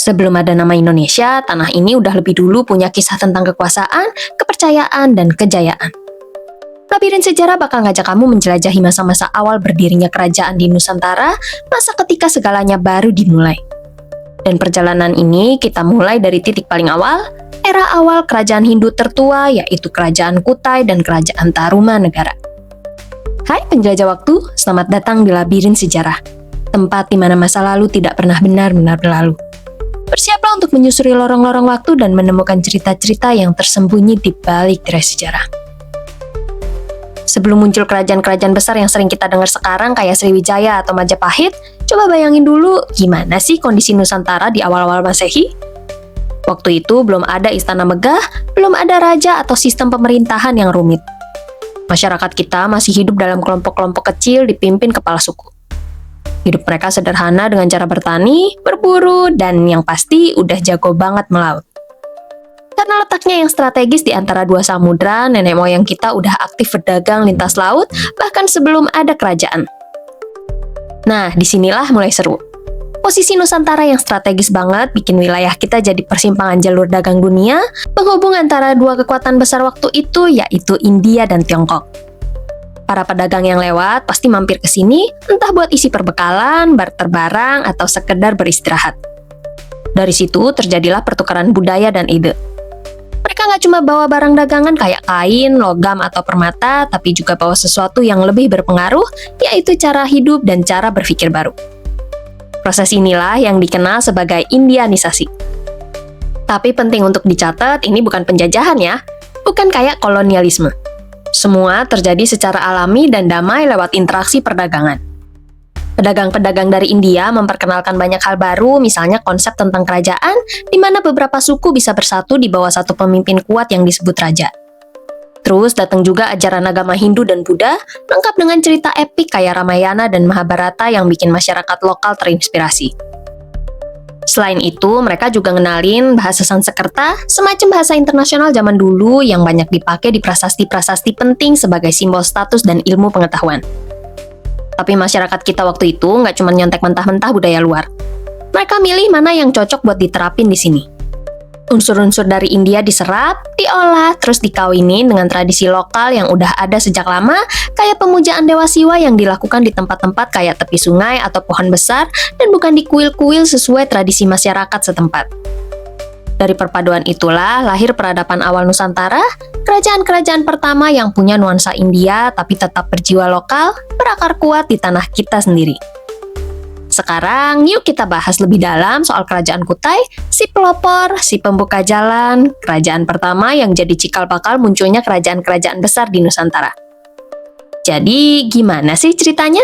Sebelum ada nama Indonesia, tanah ini udah lebih dulu punya kisah tentang kekuasaan, kepercayaan, dan kejayaan. Labirin Sejarah bakal ngajak kamu menjelajahi masa-masa awal berdirinya kerajaan di Nusantara, masa ketika segalanya baru dimulai. Dan perjalanan ini kita mulai dari titik paling awal, era awal kerajaan Hindu tertua, yaitu Kerajaan Kutai dan Kerajaan Tarumanegara. Hai penjelajah waktu, selamat datang di Labirin Sejarah, tempat di mana masa lalu tidak pernah benar-benar berlalu. Bersiaplah untuk menyusuri lorong-lorong waktu dan menemukan cerita-cerita yang tersembunyi di balik tirai sejarah. Sebelum muncul kerajaan-kerajaan besar yang sering kita dengar sekarang kayak Sriwijaya atau Majapahit, coba bayangin dulu gimana sih kondisi Nusantara di awal-awal Masehi? Waktu itu belum ada istana megah, belum ada raja atau sistem pemerintahan yang rumit. Masyarakat kita masih hidup dalam kelompok-kelompok kecil dipimpin kepala suku. Hidup mereka sederhana dengan cara bertani, berburu, dan yang pasti udah jago banget melaut. Karena letaknya yang strategis di antara dua samudra, nenek moyang kita udah aktif berdagang lintas laut, bahkan sebelum ada kerajaan. Nah, disinilah mulai seru. Posisi Nusantara yang strategis banget bikin wilayah kita jadi persimpangan jalur dagang dunia, penghubung antara dua kekuatan besar waktu itu, yaitu India dan Tiongkok. Para pedagang yang lewat pasti mampir ke sini, entah buat isi perbekalan, barter barang, atau sekedar beristirahat. Dari situ terjadilah pertukaran budaya dan ide. Mereka nggak cuma bawa barang dagangan kayak kain, logam, atau permata, tapi juga bawa sesuatu yang lebih berpengaruh, yaitu cara hidup dan cara berpikir baru. Proses inilah yang dikenal sebagai Indianisasi. Tapi penting untuk dicatat, ini bukan penjajahan ya, bukan kayak kolonialisme. Semua terjadi secara alami dan damai lewat interaksi perdagangan. Pedagang-pedagang dari India memperkenalkan banyak hal baru, misalnya konsep tentang kerajaan, di mana beberapa suku bisa bersatu di bawah satu pemimpin kuat yang disebut raja. Terus datang juga ajaran agama Hindu dan Buddha, lengkap dengan cerita epik kayak Ramayana dan Mahabharata yang bikin masyarakat lokal terinspirasi. Selain itu, mereka juga ngenalin bahasa Sanskerta, semacam bahasa internasional zaman dulu yang banyak dipakai di prasasti-prasasti penting sebagai simbol status dan ilmu pengetahuan. Tapi masyarakat kita waktu itu nggak cuma nyontek mentah-mentah budaya luar. Mereka milih mana yang cocok buat diterapin di sini. Unsur-unsur dari India diserap, diolah, terus dikawinin dengan tradisi lokal yang udah ada sejak lama, kayak pemujaan Dewa Siwa yang dilakukan di tempat-tempat kayak tepi sungai atau pohon besar, dan bukan di kuil-kuil sesuai tradisi masyarakat setempat. Dari perpaduan itulah lahir peradaban awal Nusantara, kerajaan-kerajaan pertama yang punya nuansa India tapi tetap berjiwa lokal, berakar kuat di tanah kita sendiri. Sekarang, yuk kita bahas lebih dalam soal Kerajaan Kutai, si pelopor, si pembuka jalan, kerajaan pertama yang jadi cikal bakal munculnya kerajaan-kerajaan besar di Nusantara. Jadi, gimana sih ceritanya?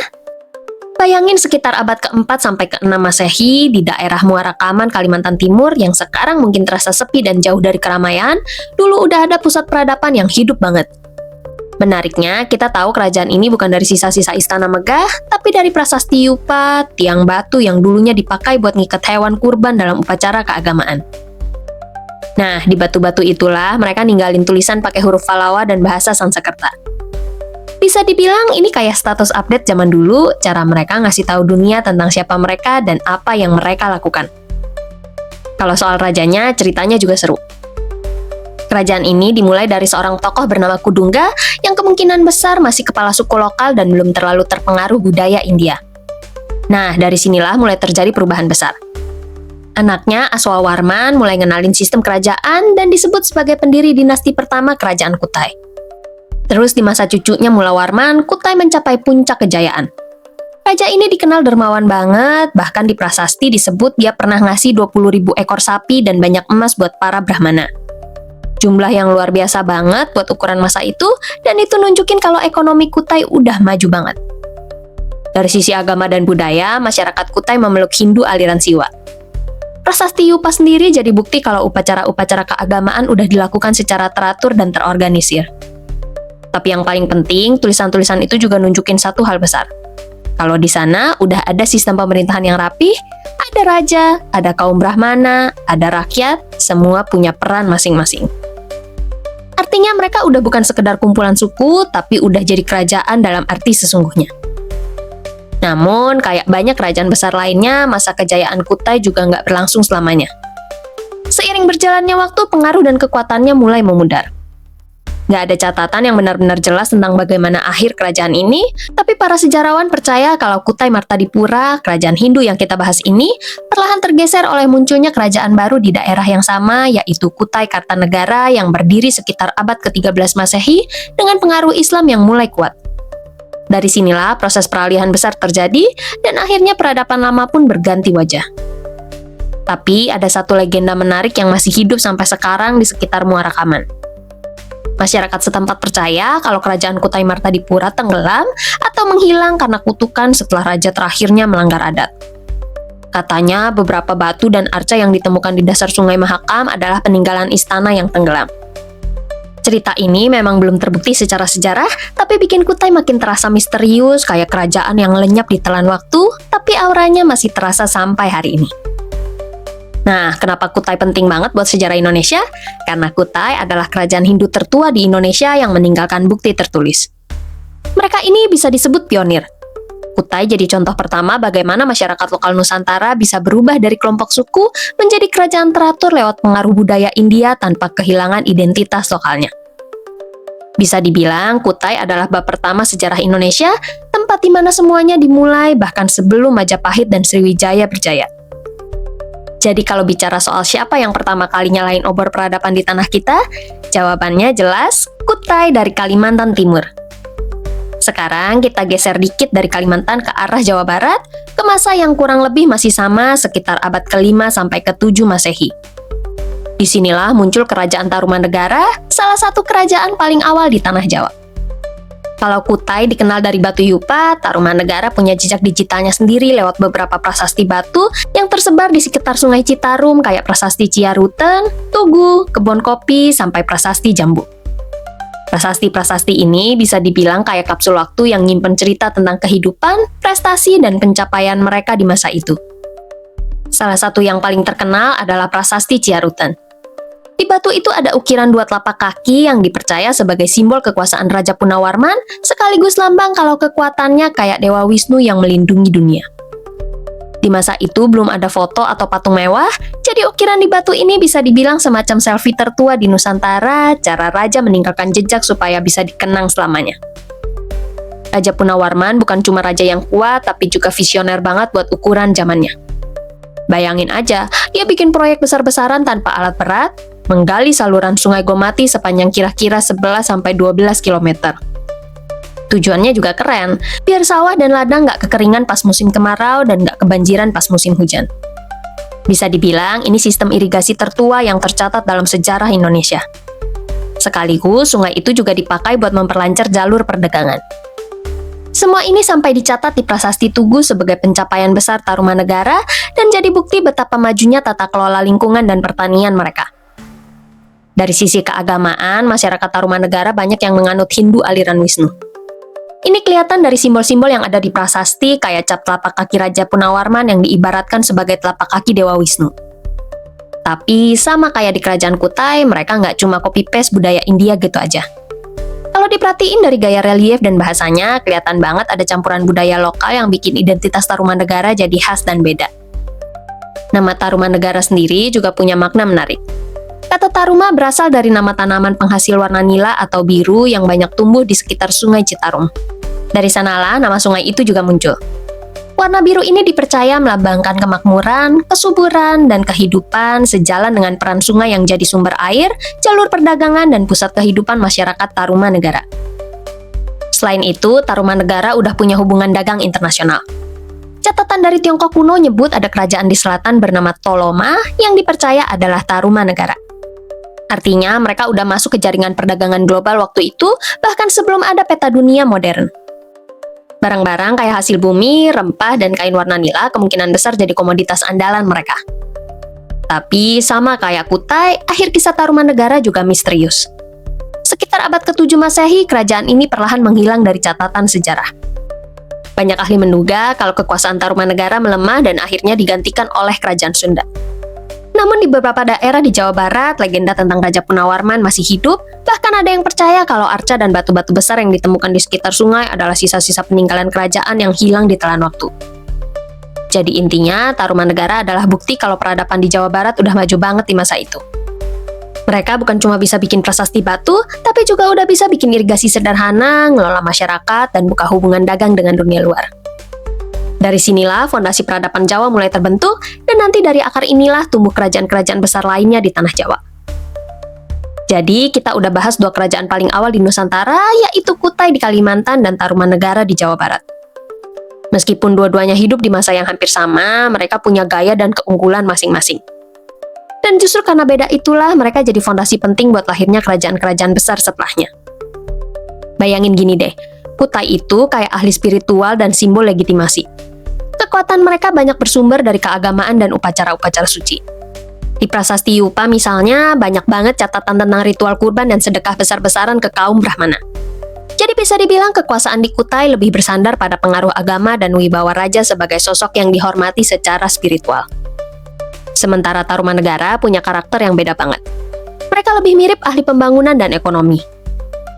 Bayangin sekitar abad ke-4 sampai ke-6 Masehi di daerah Muara Kaman, Kalimantan Timur yang sekarang mungkin terasa sepi dan jauh dari keramaian, dulu udah ada pusat peradaban yang hidup banget. Menariknya, kita tahu kerajaan ini bukan dari sisa-sisa istana megah, tapi dari prasasti yupa, tiang batu yang dulunya dipakai buat ngikat hewan kurban dalam upacara keagamaan. Nah, di batu-batu itulah mereka ninggalin tulisan pakai huruf Pallawa dan bahasa Sanskerta. Bisa dibilang ini kayak status update zaman dulu, cara mereka ngasih tahu dunia tentang siapa mereka dan apa yang mereka lakukan. Kalau soal rajanya, ceritanya juga seru. Kerajaan ini dimulai dari seorang tokoh bernama Kudungga yang kemungkinan besar masih kepala suku lokal dan belum terlalu terpengaruh budaya India. Nah, dari sinilah mulai terjadi perubahan besar. Anaknya, Aswawarman, mulai ngenalin sistem kerajaan dan disebut sebagai pendiri dinasti pertama Kerajaan Kutai. Terus di masa cucunya Mulawarman, Kutai mencapai puncak kejayaan. Raja ini dikenal dermawan banget, bahkan di prasasti disebut dia pernah ngasih 20.000 ekor sapi dan banyak emas buat para Brahmana. Jumlah yang luar biasa banget buat ukuran masa itu, dan itu nunjukin kalau ekonomi Kutai udah maju banget. Dari sisi agama dan budaya, masyarakat Kutai memeluk Hindu aliran Siwa. Prasasti Yupa sendiri jadi bukti kalau upacara-upacara keagamaan udah dilakukan secara teratur dan terorganisir. Tapi yang paling penting, tulisan-tulisan itu juga nunjukin satu hal besar. Kalau di sana udah ada sistem pemerintahan yang rapih, ada raja, ada kaum Brahmana, ada rakyat, semua punya peran masing-masing. Artinya mereka udah bukan sekedar kumpulan suku, tapi udah jadi kerajaan dalam arti sesungguhnya. Namun, kayak banyak kerajaan besar lainnya, masa kejayaan Kutai juga nggak berlangsung selamanya. Seiring berjalannya waktu, pengaruh dan kekuatannya mulai memudar. Nggak ada catatan yang benar-benar jelas tentang bagaimana akhir kerajaan ini, tapi para sejarawan percaya kalau Kutai Martadipura, kerajaan Hindu yang kita bahas ini, perlahan tergeser oleh munculnya kerajaan baru di daerah yang sama, yaitu Kutai Kartanegara yang berdiri sekitar abad ke-13 Masehi dengan pengaruh Islam yang mulai kuat. Dari sinilah proses peralihan besar terjadi, dan akhirnya peradaban lama pun berganti wajah. Tapi ada satu legenda menarik yang masih hidup sampai sekarang di sekitar Muara Kaman. Masyarakat setempat percaya kalau kerajaan Kutai Martadipura tenggelam atau menghilang karena kutukan setelah raja terakhirnya melanggar adat. Katanya beberapa batu dan arca yang ditemukan di dasar Sungai Mahakam adalah peninggalan istana yang tenggelam. Cerita ini memang belum terbukti secara sejarah, tapi bikin Kutai makin terasa misterius, kayak kerajaan yang lenyap di telan waktu, tapi auranya masih terasa sampai hari ini. Nah, kenapa Kutai penting banget buat sejarah Indonesia? Karena Kutai adalah kerajaan Hindu tertua di Indonesia yang meninggalkan bukti tertulis. Mereka ini bisa disebut pionir. Kutai jadi contoh pertama bagaimana masyarakat lokal Nusantara bisa berubah dari kelompok suku menjadi kerajaan teratur lewat pengaruh budaya India tanpa kehilangan identitas lokalnya. Bisa dibilang, Kutai adalah bab pertama sejarah Indonesia, tempat di mana semuanya dimulai bahkan sebelum Majapahit dan Sriwijaya berjaya. Jadi kalau bicara soal siapa yang pertama kali nyalain obor peradaban di tanah kita, jawabannya jelas, Kutai dari Kalimantan Timur. Sekarang kita geser dikit dari Kalimantan ke arah Jawa Barat, ke masa yang kurang lebih masih sama sekitar abad ke-5 sampai ke-7 Masehi. Disinilah muncul Kerajaan Tarumanegara, salah satu kerajaan paling awal di tanah Jawa. Kalau Kutai dikenal dari batu yupa, Tarumanegara punya jejak digitalnya sendiri lewat beberapa prasasti batu yang tersebar di sekitar Sungai Citarum kayak prasasti Ciaruten, Tugu, Kebon Kopi, sampai prasasti Jambu. Prasasti-prasasti ini bisa dibilang kayak kapsul waktu yang nyimpen cerita tentang kehidupan, prestasi, dan pencapaian mereka di masa itu. Salah satu yang paling terkenal adalah prasasti Ciaruten. Di batu itu ada ukiran 2 telapak kaki yang dipercaya sebagai simbol kekuasaan Raja Punawarman, sekaligus lambang kalau kekuatannya kayak Dewa Wisnu yang melindungi dunia. Di masa itu belum ada foto atau patung mewah, jadi ukiran di batu ini bisa dibilang semacam selfie tertua di Nusantara, cara raja meninggalkan jejak supaya bisa dikenang selamanya. Raja Punawarman bukan cuma raja yang kuat, tapi juga visioner banget buat ukuran zamannya. Bayangin aja, dia bikin proyek besar-besaran tanpa alat berat, menggali saluran Sungai Gomati sepanjang kira-kira 11-12 km. Tujuannya juga keren, biar sawah dan ladang nggak kekeringan pas musim kemarau dan nggak kebanjiran pas musim hujan. Bisa dibilang, ini sistem irigasi tertua yang tercatat dalam sejarah Indonesia. Sekaligus, sungai itu juga dipakai buat memperlancar jalur perdagangan. Semua ini sampai dicatat di Prasasti Tugu sebagai pencapaian besar Tarumanegara dan jadi bukti betapa majunya tata kelola lingkungan dan pertanian mereka. Dari sisi keagamaan, masyarakat Tarumanegara banyak yang menganut Hindu aliran Wisnu. Ini kelihatan dari simbol-simbol yang ada di prasasti kayak cap telapak kaki Raja Punawarman yang diibaratkan sebagai telapak kaki Dewa Wisnu. Tapi sama kayak di Kerajaan Kutai, mereka nggak cuma copy-paste budaya India gitu aja. Kalau diperhatiin dari gaya relief dan bahasanya, kelihatan banget ada campuran budaya lokal yang bikin identitas Tarumanegara jadi khas dan beda. Nama Tarumanegara sendiri juga punya makna menarik. Kata Taruma berasal dari nama tanaman penghasil warna nila atau biru yang banyak tumbuh di sekitar Sungai Citarum. Dari sanalah nama sungai itu juga muncul. Warna biru ini dipercaya melambangkan kemakmuran, kesuburan, dan kehidupan sejalan dengan peran sungai yang jadi sumber air, jalur perdagangan, dan pusat kehidupan masyarakat Tarumanegara. Selain itu, Tarumanegara udah punya hubungan dagang internasional. Catatan dari Tiongkok kuno nyebut ada kerajaan di selatan bernama Toloma yang dipercaya adalah Tarumanegara. Artinya, mereka udah masuk ke jaringan perdagangan global waktu itu, bahkan sebelum ada peta dunia modern. Barang-barang kayak hasil bumi, rempah, dan kain warna nila kemungkinan besar jadi komoditas andalan mereka. Tapi, sama kayak Kutai, akhir kisah Tarumanegara juga misterius. Sekitar abad ke-7 Masehi, kerajaan ini perlahan menghilang dari catatan sejarah. Banyak ahli menduga kalau kekuasaan Tarumanegara melemah dan akhirnya digantikan oleh kerajaan Sunda. Namun di beberapa daerah di Jawa Barat, legenda tentang Raja Punawarman masih hidup, bahkan ada yang percaya kalau arca dan batu-batu besar yang ditemukan di sekitar sungai adalah sisa-sisa peninggalan kerajaan yang hilang di telan waktu. Jadi intinya, Tarumanegara adalah bukti kalau peradaban di Jawa Barat udah maju banget di masa itu. Mereka bukan cuma bisa bikin prasasti batu, tapi juga udah bisa bikin irigasi sederhana, ngelola masyarakat, dan buka hubungan dagang dengan dunia luar. Dari sinilah fondasi peradaban Jawa mulai terbentuk, dan nanti dari akar inilah tumbuh kerajaan-kerajaan besar lainnya di tanah Jawa. Jadi, kita udah bahas dua kerajaan paling awal di Nusantara, yaitu Kutai di Kalimantan dan Tarumanegara di Jawa Barat. Meskipun dua-duanya hidup di masa yang hampir sama, mereka punya gaya dan keunggulan masing-masing. Dan justru karena beda itulah, mereka jadi fondasi penting buat lahirnya kerajaan-kerajaan besar setelahnya. Bayangin gini deh, Kutai itu kayak ahli spiritual dan simbol legitimasi. Kekuatan mereka banyak bersumber dari keagamaan dan upacara-upacara suci. Di Prasasti Yupa misalnya, banyak banget catatan tentang ritual kurban dan sedekah besar-besaran ke kaum Brahmana. Jadi bisa dibilang kekuasaan di Kutai lebih bersandar pada pengaruh agama dan wibawa raja sebagai sosok yang dihormati secara spiritual. Sementara Tarumanegara punya karakter yang beda banget. Mereka lebih mirip ahli pembangunan dan ekonomi.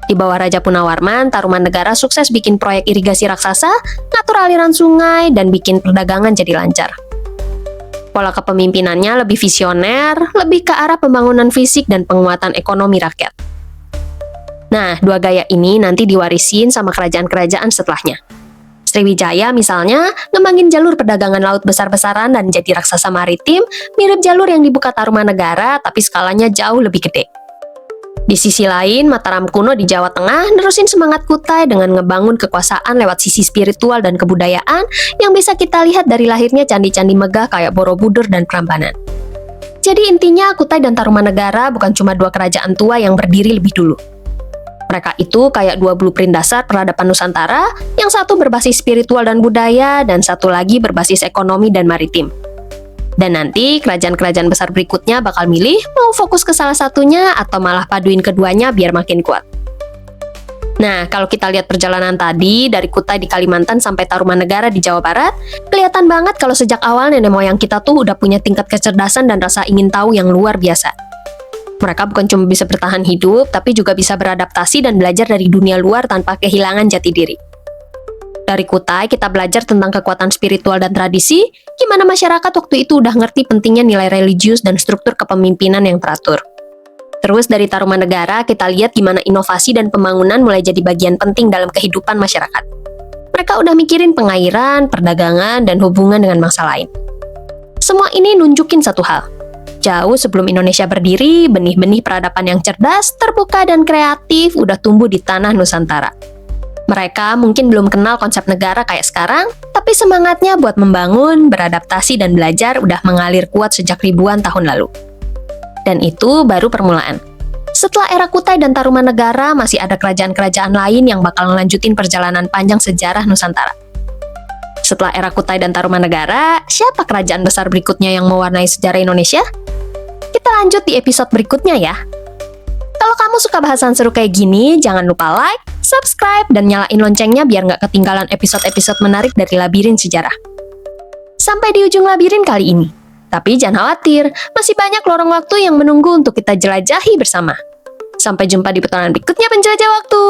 Di bawah Raja Punawarman, Tarumanegara sukses bikin proyek irigasi raksasa, ngatur aliran sungai, dan bikin perdagangan jadi lancar. Pola kepemimpinannya lebih visioner, lebih ke arah pembangunan fisik dan penguatan ekonomi rakyat. Nah, dua gaya ini nanti diwarisin sama kerajaan-kerajaan setelahnya. Sriwijaya misalnya, ngembangin jalur perdagangan laut besar-besaran dan jadi raksasa maritim, mirip jalur yang dibuka Tarumanegara, tapi skalanya jauh lebih gede. Di sisi lain, Mataram kuno di Jawa Tengah nerusin semangat Kutai dengan ngebangun kekuasaan lewat sisi spiritual dan kebudayaan yang bisa kita lihat dari lahirnya candi-candi megah kayak Borobudur dan Prambanan. Jadi intinya, Kutai dan Tarumanegara bukan cuma dua kerajaan tua yang berdiri lebih dulu. Mereka itu kayak dua blueprint dasar peradaban Nusantara, yang satu berbasis spiritual dan budaya, dan satu lagi berbasis ekonomi dan maritim. Dan nanti kerajaan-kerajaan besar berikutnya bakal milih mau fokus ke salah satunya atau malah paduin keduanya biar makin kuat. Nah, kalau kita lihat perjalanan tadi dari Kutai di Kalimantan sampai Tarumanegara di Jawa Barat, kelihatan banget kalau sejak awal nenek moyang kita tuh udah punya tingkat kecerdasan dan rasa ingin tahu yang luar biasa. Mereka bukan cuma bisa bertahan hidup, tapi juga bisa beradaptasi dan belajar dari dunia luar tanpa kehilangan jati diri. Dari Kutai, kita belajar tentang kekuatan spiritual dan tradisi, gimana masyarakat waktu itu udah ngerti pentingnya nilai religius dan struktur kepemimpinan yang teratur. Terus dari Tarumanegara, kita lihat gimana inovasi dan pembangunan mulai jadi bagian penting dalam kehidupan masyarakat. Mereka udah mikirin pengairan, perdagangan, dan hubungan dengan bangsa lain. Semua ini nunjukin satu hal. Jauh sebelum Indonesia berdiri, benih-benih peradaban yang cerdas, terbuka, dan kreatif udah tumbuh di tanah Nusantara. Mereka mungkin belum kenal konsep negara kayak sekarang, tapi semangatnya buat membangun, beradaptasi, dan belajar udah mengalir kuat sejak ribuan tahun lalu. Dan itu baru permulaan. Setelah era Kutai dan Tarumanegara, masih ada kerajaan-kerajaan lain yang bakal ngelanjutin perjalanan panjang sejarah Nusantara. Setelah era Kutai dan Tarumanegara, siapa kerajaan besar berikutnya yang mewarnai sejarah Indonesia? Kita lanjut di episode berikutnya ya. Kalau kamu suka bahasan seru kayak gini, jangan lupa like, subscribe, dan nyalain loncengnya biar nggak ketinggalan episode-episode menarik dari Labirin Sejarah. Sampai di ujung labirin kali ini. Tapi jangan khawatir, masih banyak lorong waktu yang menunggu untuk kita jelajahi bersama. Sampai jumpa di petualangan berikutnya penjelajah waktu.